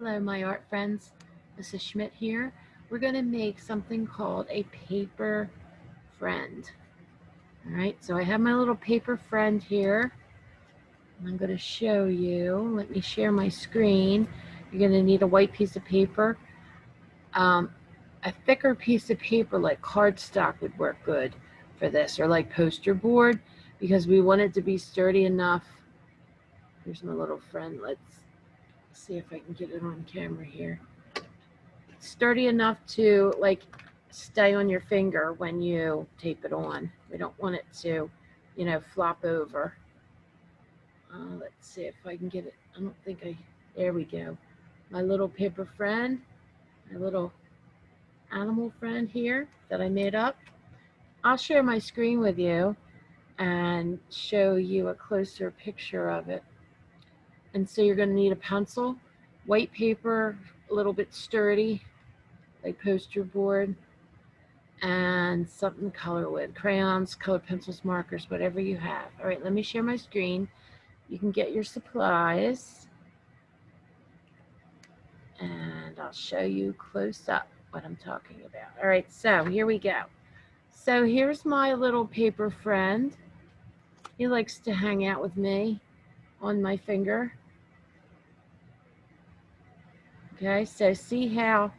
Hello, my art friends. Mrs. Schmidt here. We're going to make something called a paper friend. All right, so I have my little paper friend here. And I'm going to show you. Let me share my screen. You're going to need a white piece of paper. A thicker piece of paper like cardstock would work good for this, or like poster board, because we want it to be sturdy enough. Here's my little friend. Let's see if I can get it on camera here. Sturdy enough to like stay on your finger when you tape it on. We don't want it to, flop over. Let's see if I can get it. I don't think there we go. My little paper friend, my little animal friend here that I made up. I'll share my screen with you and show you a closer picture of it. And so you're going to need a pencil, white paper, a little bit sturdy, like poster board, and something to color with. Crayons, colored pencils, markers, whatever you have. All right, let me share my screen. You can get your supplies. And I'll show you close up what I'm talking about. All right, so here we go. So here's my little paper friend. He likes to hang out with me on my finger. Okay, so see how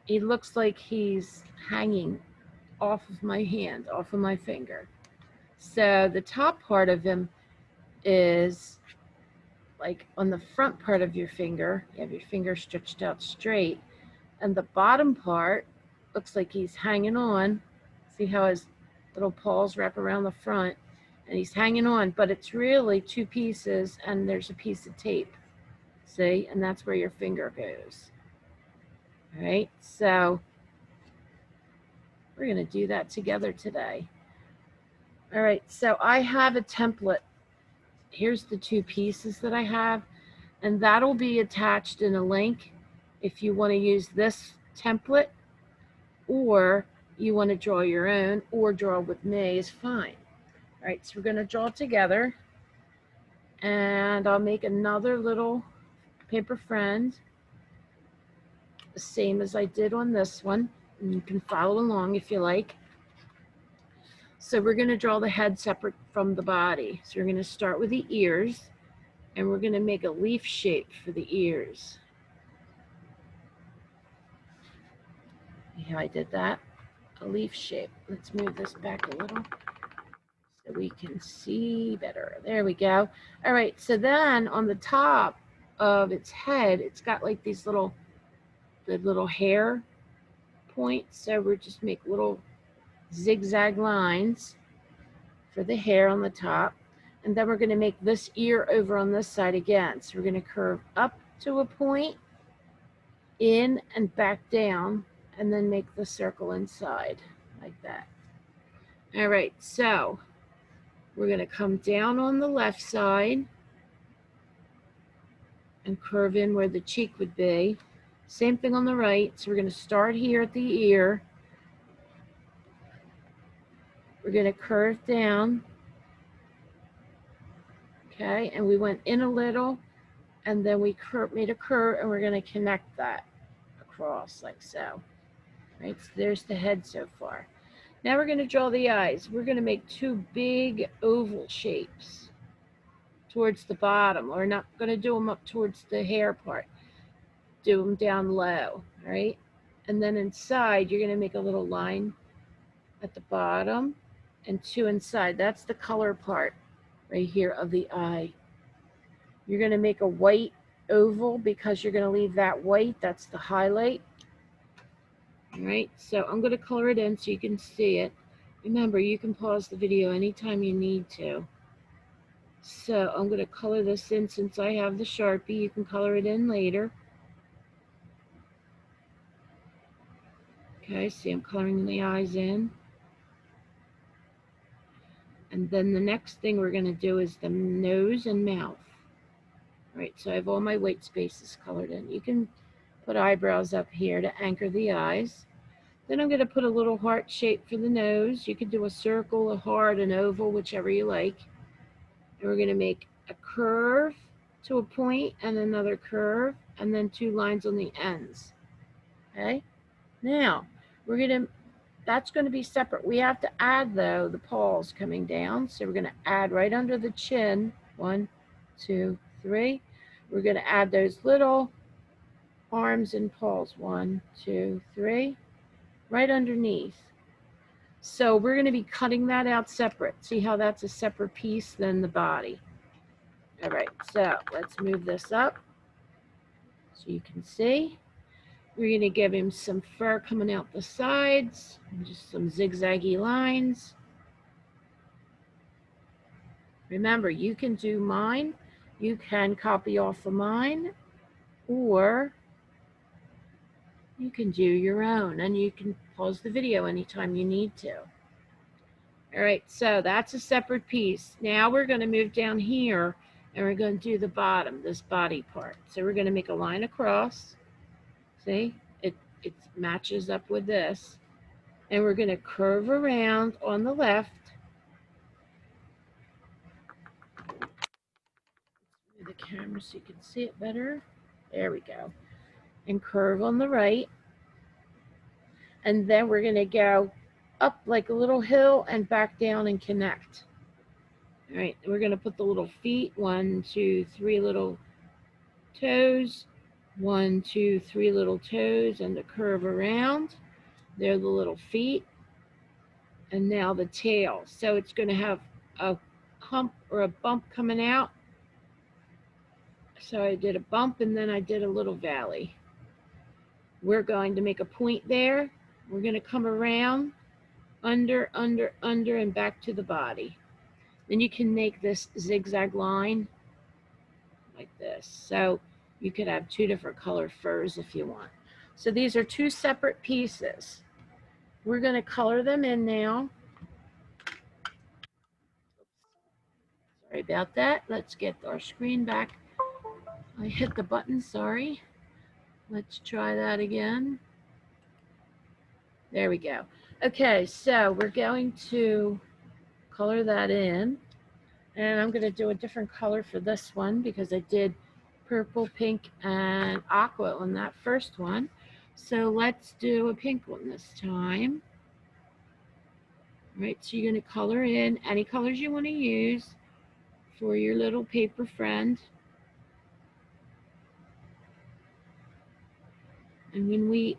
he looks like he's hanging off of my hand, off of my finger. So the top part of him is like on the front part of your finger. You have your finger stretched out straight, and the bottom part looks like he's hanging on. See how his little paws wrap around the front, and he's hanging on, but it's really two pieces, and there's a piece of tape. See, and that's where your finger goes. All right, so we're going to do that together today. All right, so I have a template. Here's the two pieces that I have, and that'll be attached in a link if you want to use this template, or you want to draw your own, or draw with me is fine. All right, so we're going to draw together, and I'll make another little paper friend, the same as I did on this one, and you can follow along if you like. So we're going to draw the head separate from the body. So we're going to start with the ears, and we're going to make a leaf shape for the ears. See how I did that? A leaf shape. Let's move this back a little so we can see better. There we go. All right, so then on the top of its head, it's got like these little hair points. So we're just make little zigzag lines for the hair on the top. And then we're going to make this ear over on this side again. So we're going to curve up to a point, in and back down, and then make the circle inside like that. All right, so we're going to come down on the left side and curve in where the cheek would be. Same thing on the right. So we're going to start here at the ear. We're going to curve down. Okay, and we went in a little, and then we made a curve, and we're going to connect that across like so. Right, so there's the head so far. Now we're going to draw the eyes. We're going to make two big oval shapes towards the bottom. We're not going to do them up towards the hair part. Do them down low, all right? And then inside, you're going to make a little line at the bottom and two inside. That's the color part right here of the eye. You're going to make a white oval because you're going to leave that white. That's the highlight. All right, so I'm going to color it in so you can see it. Remember, you can pause the video anytime you need to. So I'm going to color this in since I have the Sharpie. You can color it in later. Okay, see I'm coloring the eyes in. And then the next thing we're going to do is the nose and mouth. All right, so I have all my white spaces colored in. You can put eyebrows up here to anchor the eyes. Then I'm going to put a little heart shape for the nose. You could do a circle, a heart, an oval, whichever you like. And we're going to make a curve to a point and another curve, and then 2 lines on the ends. Okay, now we're going to, that's going to be separate. We have to add though the paws coming down, so we're going to add right under the chin, 1, 2, 3. We're going to add those little arms and paws, 1, 2, 3, right underneath. So we're going to be cutting that out separate. See how that's a separate piece than the body. All right, so let's move this up so you can see. We're going to give him some fur coming out the sides, just some zigzaggy lines. Remember, you can do mine, you can copy off of mine, or you can do your own, and you can pause the video anytime you need to. All right, so that's a separate piece. Now we're going to move down here, and we're going to do the bottom, this body part. So we're going to make a line across. See, it matches up with this. And we're going to curve around on the left. Move the camera so you can see it better. There we go. And curve on the right. And then we're going to go up like a little hill and back down and connect. All right, we're going to put the little feet, 1, 2, 3 little toes, 1, 2, 3 little toes, and the curve around. They're the little feet. And now the tail. So it's going to have a hump or a bump coming out. So I did a bump and then I did a little valley. We're going to make a point there. We're going to come around, under, and back to the body. Then you can make this zigzag line like this. So you could have 2 different color furs if you want. So these are 2 separate pieces. We're going to color them in now. Sorry about that. Let's get our screen back. I hit the button, sorry. Let's try that again. There we go. Okay, so we're going to color that in. And I'm going to do a different color for this one because I did purple, pink, and aqua on that first one. So let's do a pink one this time. All right, so you're going to color in any colors you want to use for your little paper friend. And when we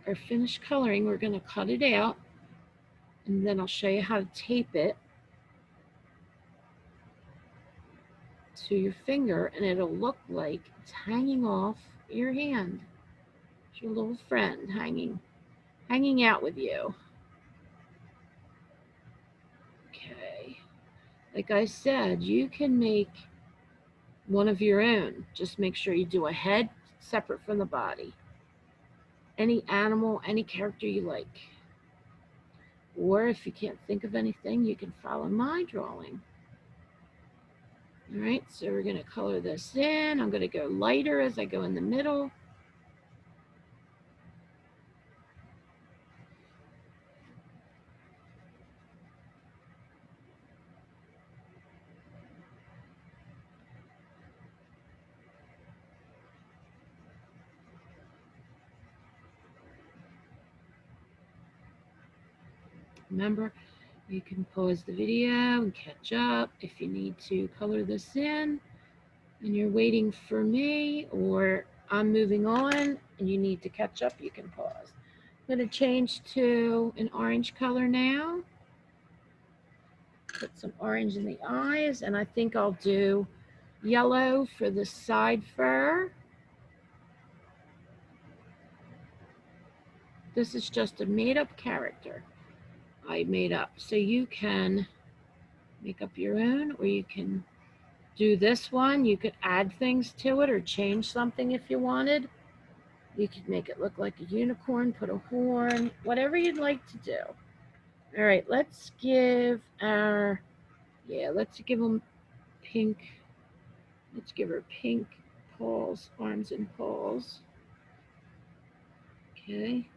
are finished coloring, we're going to cut it out. And then I'll show you how to tape it to your finger, and it'll look like it's hanging off your hand. It's your little friend hanging out with you. Okay. Like I said, you can make one of your own. Just make sure you do a head separate from the body. Any animal, any character you like. Or if you can't think of anything, you can follow my drawing. All right, so we're going to color this in. I'm going to go lighter as I go in the middle. Remember, you can pause the video and catch up if you need to color this in and you're waiting for me, or I'm moving on and you need to catch up, you can pause. I'm going to change to an orange color now. Put some orange in the eyes, and I think I'll do yellow for the side fur. This is just a made-up character I made up. So you can make up your own, or you can do this one. You could add things to it or change something if you wanted. You could make it look like a unicorn, put a horn, whatever you'd like to do. All right, let's give our, let's give them pink. Let's give her pink paws, arms and paws. Okay.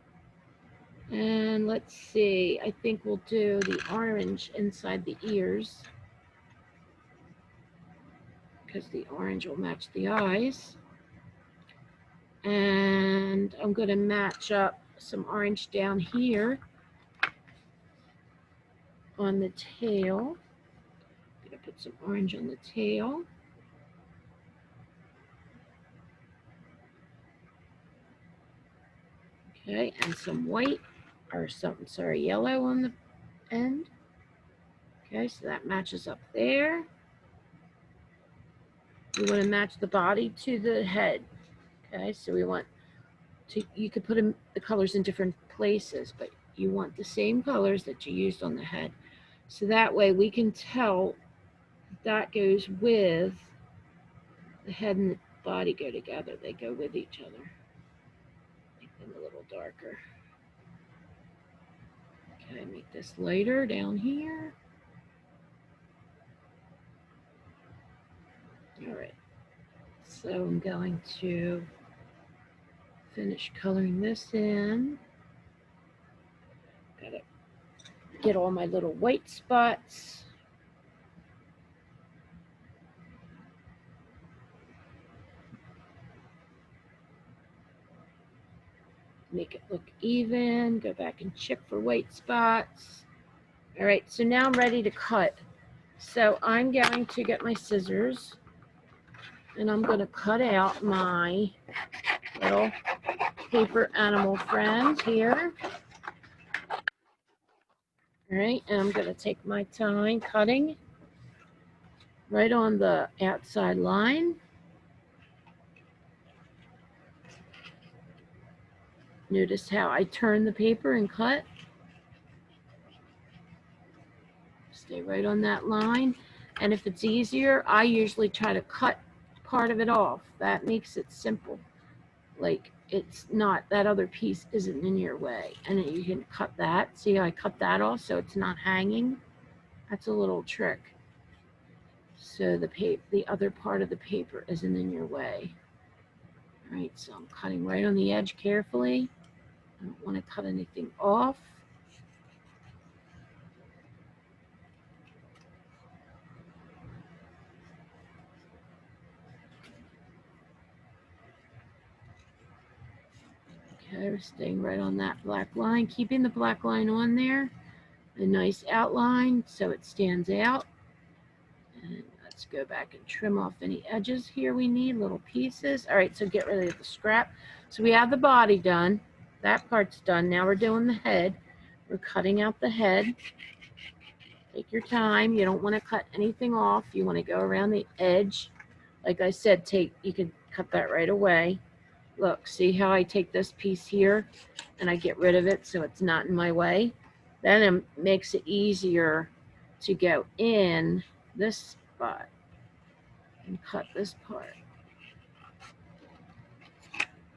And let's see, I think we'll do the orange inside the ears. because the orange will match the eyes. And I'm going to match up some orange down here on the tail. I'm going to put some orange on the tail. Okay, and some white, or something, sorry, yellow on the end. Okay, so that matches up there. We want to match the body to the head. Okay, so we want to, you could put the colors in different places, but you want the same colors that you used on the head. So that way we can tell that goes with the head and the body go together. They go with each other. Make them a little darker. Okay, make this lighter down here. All right, so I'm going to finish coloring this in. Gotta get all my little white spots. Make it look even. Go back and check for white spots. All right, so now I'm ready to cut. So I'm going to get my scissors and I'm going to cut out my little paper animal friend here. All right, and I'm going to take my time cutting right on the outside line. Notice how I turn the paper and cut. Stay right on that line. And if it's easier, I usually try to cut part of it off. That makes it simple. Like, it's not, that other piece isn't in your way. And then you can cut that. See how I cut that off so it's not hanging? That's a little trick. So the other part of the paper isn't in your way. All right, so I'm cutting right on the edge carefully. I don't want to cut anything off. Okay, we're staying right on that black line, keeping the black line on there. A nice outline so it stands out. And let's go back and trim off any edges here we need, little pieces. All right, so get rid of the scrap. So we have the body done. That part's done. Now we're doing the head. We're cutting out the head. Take your time. You don't want to cut anything off. You want to go around the edge. Like I said, you can cut that right away. Look, see how I take this piece here and I get rid of it so it's not in my way? Then it makes it easier to go in this spot and cut this part.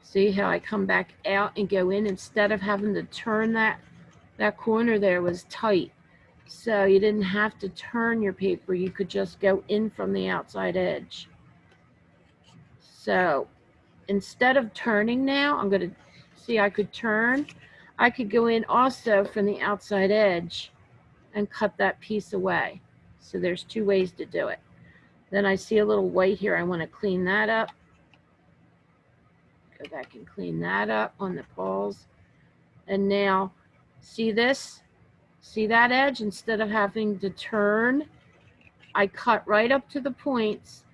See how I come back out and go in instead of having to turn that corner there was tight. So you didn't have to turn your paper. You could just go in from the outside edge. So instead of turning now, I'm going to see I could turn. I could go in also from the outside edge and cut that piece away. So there's two ways to do it. Then I see a little white here. I want to clean that up. Go back and clean that up on the balls. And now, see this? See that edge? Instead of having to turn, I cut right up to the points.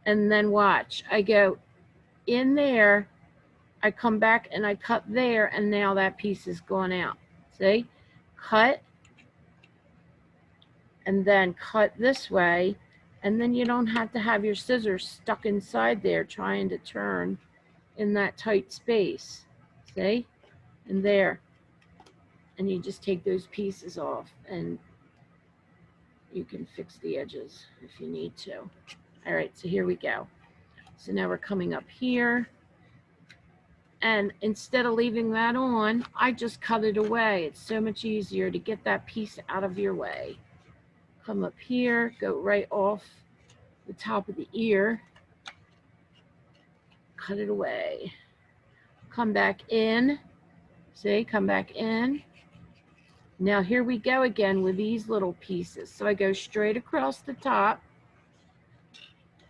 And then watch. I go in there. I come back and I cut there. And now that piece is gone out. See? Cut. And then cut this way. And then you don't have to have your scissors stuck inside there trying to turn in that tight space. See? And there. And you just take those pieces off and you can fix the edges if you need to. All right, so here we go. So now we're coming up here. And instead of leaving that on, I just cut it away. It's so much easier to get that piece out of your way. Come up here, go right off the top of the ear. Cut it away. Come back in. See, come back in. Now here we go again with these little pieces. So I go straight across the top.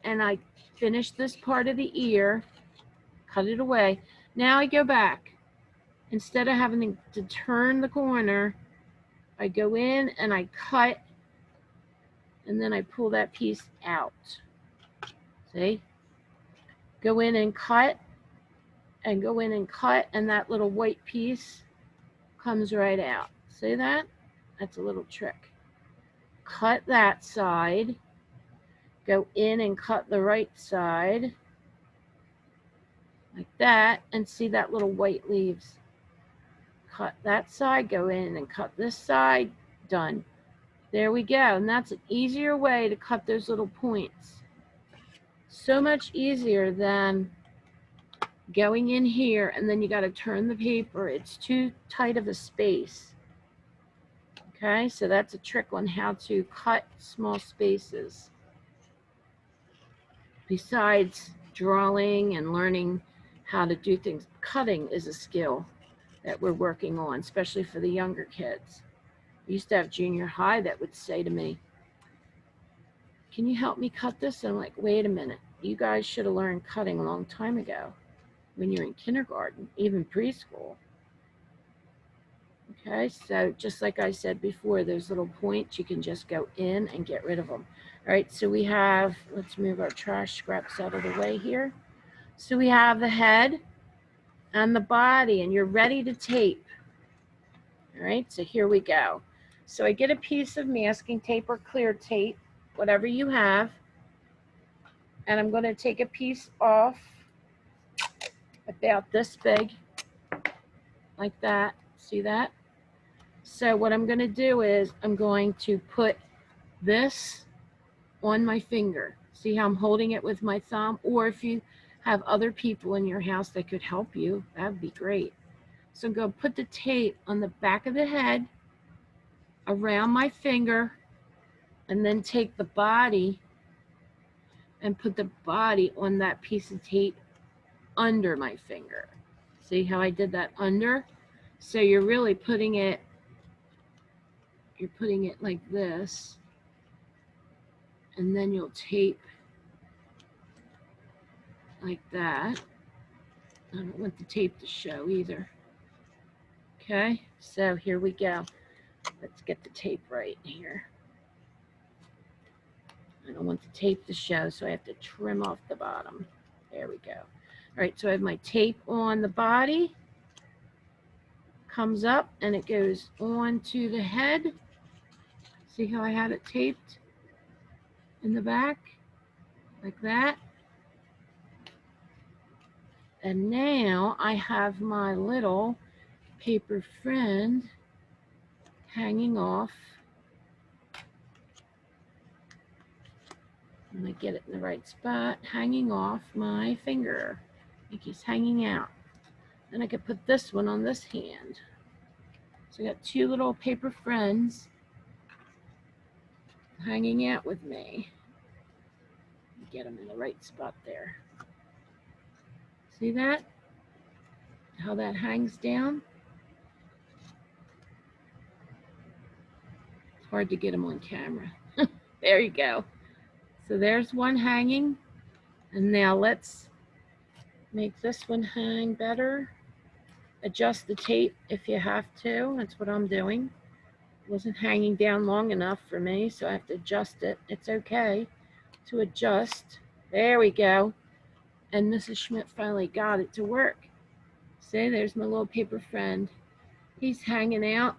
and I finish this part of the ear, cut it away. Now I go back. Instead of having to turn the corner, I go in and I cut, and then I pull that piece out. See? Go in and cut, and go in and cut, and that little white piece comes right out. See that? That's a little trick. Cut that side, go in and cut the right side, like that, and see that little white leaves. Cut that side, go in and cut this side, done. There we go, and that's an easier way to cut those little points. So much easier than going in here and then you got to turn the paper. It's too tight of a space. Okay, so that's a trick on how to cut small spaces. Besides drawing and learning how to do things, cutting is a skill that we're working on, especially for the younger kids. I used to have junior high that would say to me, "Can you help me cut this?" And I'm like, wait a minute, you guys should have learned cutting a long time ago when you're in kindergarten, even preschool. Okay, so just like I said before, those little points, you can just go in and get rid of them. All right, so we have, let's move our trash scraps out of the way here. So we have the head and the body, and you're ready to tape. All right, so here we go. So I get a piece of masking tape or clear tape, whatever you have, and I'm going to take a piece off about this big, like that. See that? So what I'm going to do is I'm going to put this on my finger. See how I'm holding it with my thumb? Or if you have other people in your house that could help you, that would be great. So I'm going to put the tape on the back of the head, around my finger, and then take the body and put the body on that piece of tape under my finger. See how I did that under? So you're really putting it, like this, and then you'll tape like that. I don't want the tape to show either. Okay, so here we go. Let's get the tape right here. I don't want the tape to show, so I have to trim off the bottom. There we go. All right, so I have my tape on the body. Comes up and it goes on to the head. See how I had it taped in the back? Like that. And now I have my little paper friend hanging off. I'm going to get it in the right spot, hanging off my finger. I think he's hanging out. Then I could put this one on this hand. So I got two little paper friends hanging out with me. Get them in the right spot there. See that? How that hangs down? It's hard to get them on camera. There you go. So there's one hanging. And now let's make this one hang better. Adjust the tape if you have to. That's what I'm doing. It wasn't hanging down long enough for me, so I have to adjust it. It's okay to adjust. There we go. And Mrs. Schmidt finally got it to work. See, there's my little paper friend. He's hanging out.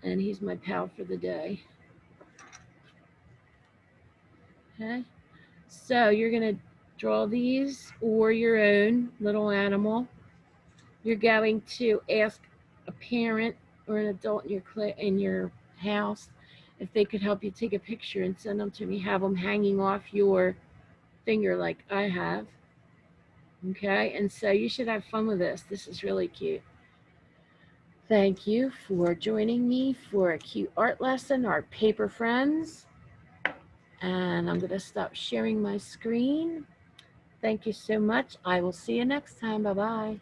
And he's my pal for the day. Okay. So you're going to draw these or your own little animal. You're going to ask a parent or an adult in your house if they could help you take a picture and send them to me. Have them hanging off your finger like I have. Okay, and so you should have fun with this. This is really cute. Thank you for joining me for a cute art lesson, our paper friends. And I'm going to stop sharing my screen. Thank you so much. I will see you next time. Bye-bye.